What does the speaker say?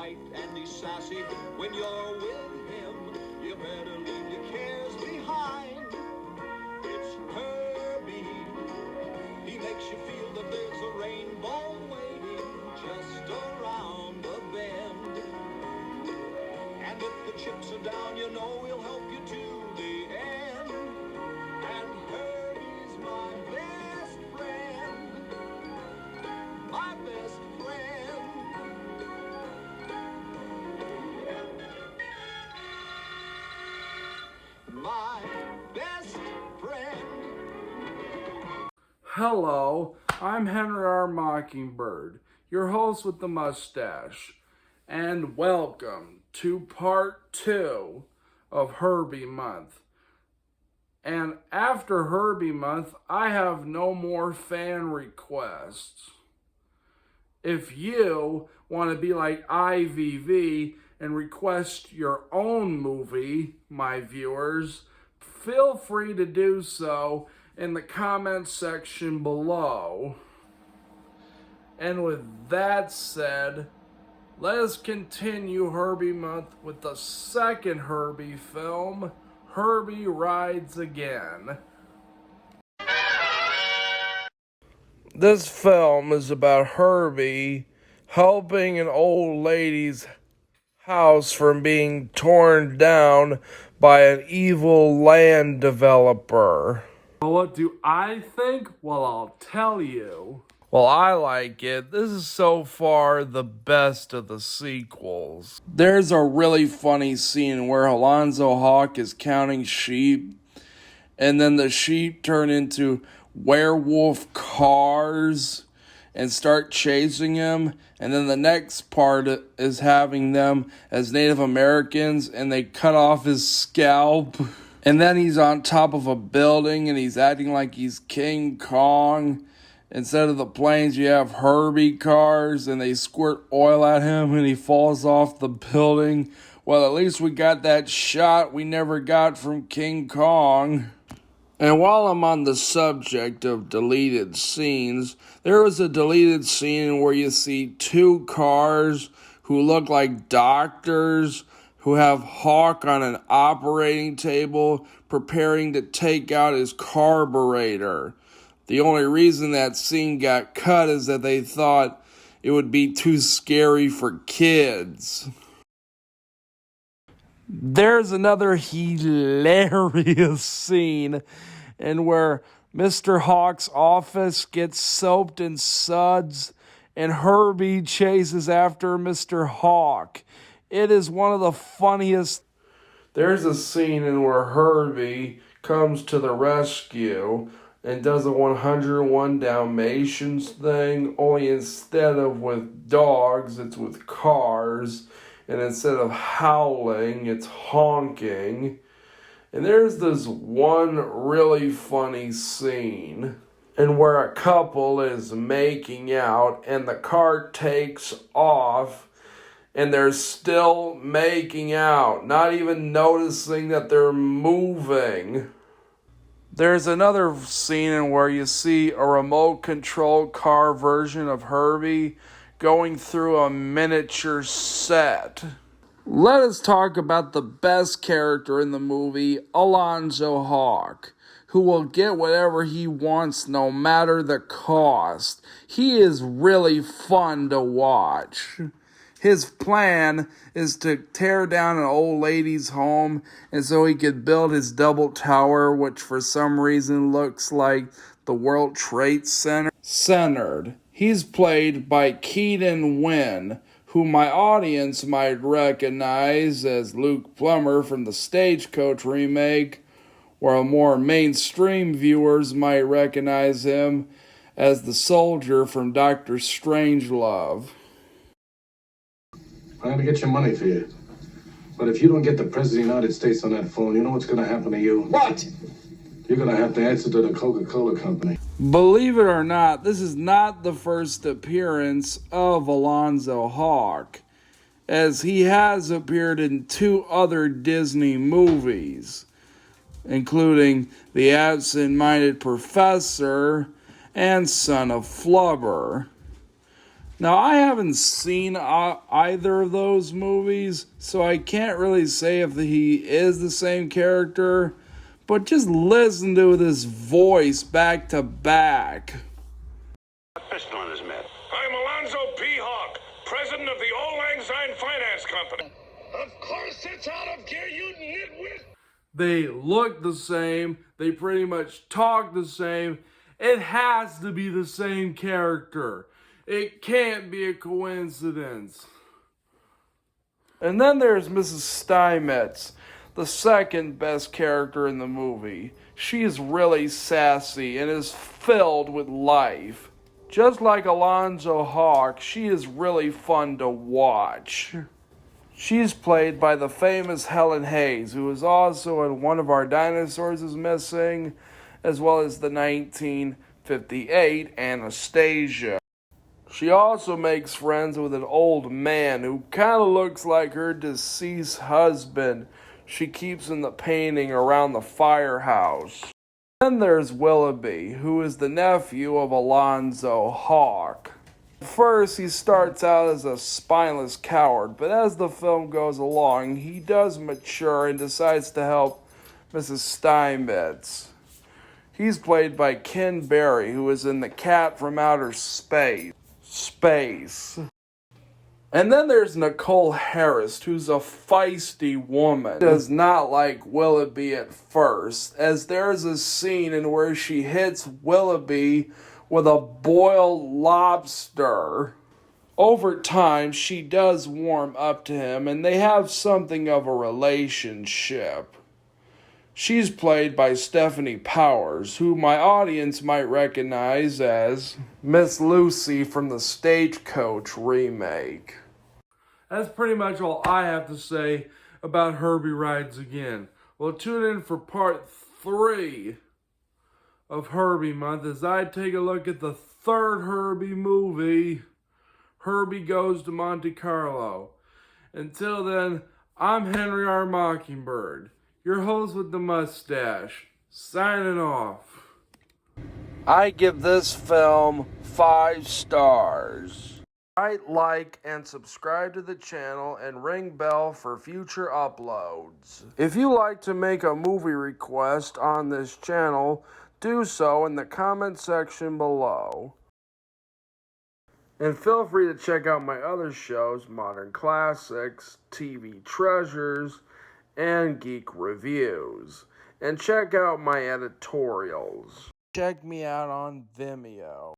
bright and he's sassy. When you're with him, you better leave your cares behind. It's Herbie. He makes you feel that there's a rainbow waiting just around the bend. And if the chips are down, you know he'll help you to the end. And Herbie's my best friend. My best friend. My best friend. Hello, I'm Henry R. Mockingbird, your host with the mustache, and welcome to part 2 of Herbie Month. And after Herbie Month, I have no more fan requests. If you want to be like IVV and request your own movie, my viewers, feel free to do so in the comments section below. And with that said, let us continue Herbie Month with the second Herbie film, Herbie Rides Again. This film is about Herbie helping an old lady's house from being torn down by an evil land developer. Well, what do I think? Well, I'll tell you. Well, I like it. This is so far the best of the sequels. There's a really funny scene where Alonzo Hawk is counting sheep, and then the sheep turn into werewolf cars and start chasing him. And then the next part is having them as Native Americans, and they cut off his scalp. And then he's on top of a building, and he's acting like he's King Kong. Instead of the planes, you have Herbie cars, and they squirt oil at him, and he falls off the building. Well, at least we got that shot we never got from King Kong. And while I'm on the subject of deleted scenes, there was a deleted scene where you see two cars who look like doctors who have Hawk on an operating table preparing to take out his carburetor. The only reason that scene got cut is that they thought it would be too scary for kids. There's another hilarious scene in where Mr. Hawk's office gets soaked in suds and Herbie chases after Mr. Hawk. It is one of the funniest. There's a scene in where Herbie comes to the rescue and does a 101 Dalmatians thing, only instead of with dogs, it's with cars. And instead of howling, it's honking. And there's this one really funny scene in where a couple is making out and the car takes off and they're still making out, not even noticing that they're moving. There's another scene in where you see a remote control car version of Herbie going through a miniature set. Let us talk about the best character in the movie, Alonzo Hawk, who will get whatever he wants no matter the cost. He is really fun to watch. His plan is to tear down an old lady's home and so he could build his double tower, which for some reason looks like the World Trade Center. Centered. He's played by Keaton Wynn, who my audience might recognize as Luke Plummer from the Stagecoach remake, while more mainstream viewers might recognize him as the soldier from Dr. Strangelove. I'm going to get your money for you. But if you don't get the President of the United States on that phone, you know what's going to happen to you? What? You're going to have to answer to the Coca-Cola Company. Believe it or not, this is not the first appearance of Alonzo Hawk, as he has appeared in 2 other Disney movies, including The Absent-Minded Professor and Son of Flubber. Now, I haven't seen either of those movies, so I can't really say if he is the same character, but just listen to this voice back to back. Pistol in his mid. I'm Alonzo Hawk, president of the Auld Lang Syne Finance Company. Of course it's out of gear, you nitwit! They look the same, they pretty much talk the same. It has to be the same character. It can't be a coincidence. And then there's Mrs. Steinmetz, the second best character in the movie. She is really sassy and is filled with life. Just like Alonzo Hawk, she is really fun to watch. She's played by the famous Helen Hayes, who is also in One of Our Dinosaurs is Missing, as well as the 1958 Anastasia. She also makes friends with an old man who kind of looks like her deceased husband she keeps in the painting around the firehouse. Then there's Willoughby, who is the nephew of Alonzo Hawk. First, he starts out as a spineless coward, but as the film goes along, he does mature and decides to help Mrs. Steinmetz. He's played by Ken Berry, who is in The Cat from Outer Space. And then there's Nicole Harris, who's a feisty woman. Does not like Willoughby at first, as there's a scene in where she hits Willoughby with a boiled lobster. Over time, she does warm up to him, and they have something of a relationship. She's played by Stephanie Powers, who my audience might recognize as Miss Lucy from the Stagecoach remake. That's pretty much all I have to say about Herbie Rides Again. Well, tune in for part 3 of Herbie Month as I take a look at the third Herbie movie, Herbie Goes to Monte Carlo. Until then, I'm Henry R. Mockingbird, your host with the mustache, signing off. I give this film 5 stars. Write, like, and subscribe to the channel and ring bell for future uploads. If you like to make a movie request on this channel, do so in the comment section below. And feel free to check out my other shows, Modern Classics, TV Treasures, and Geek Reviews. And check out my editorials. Check me out on Vimeo.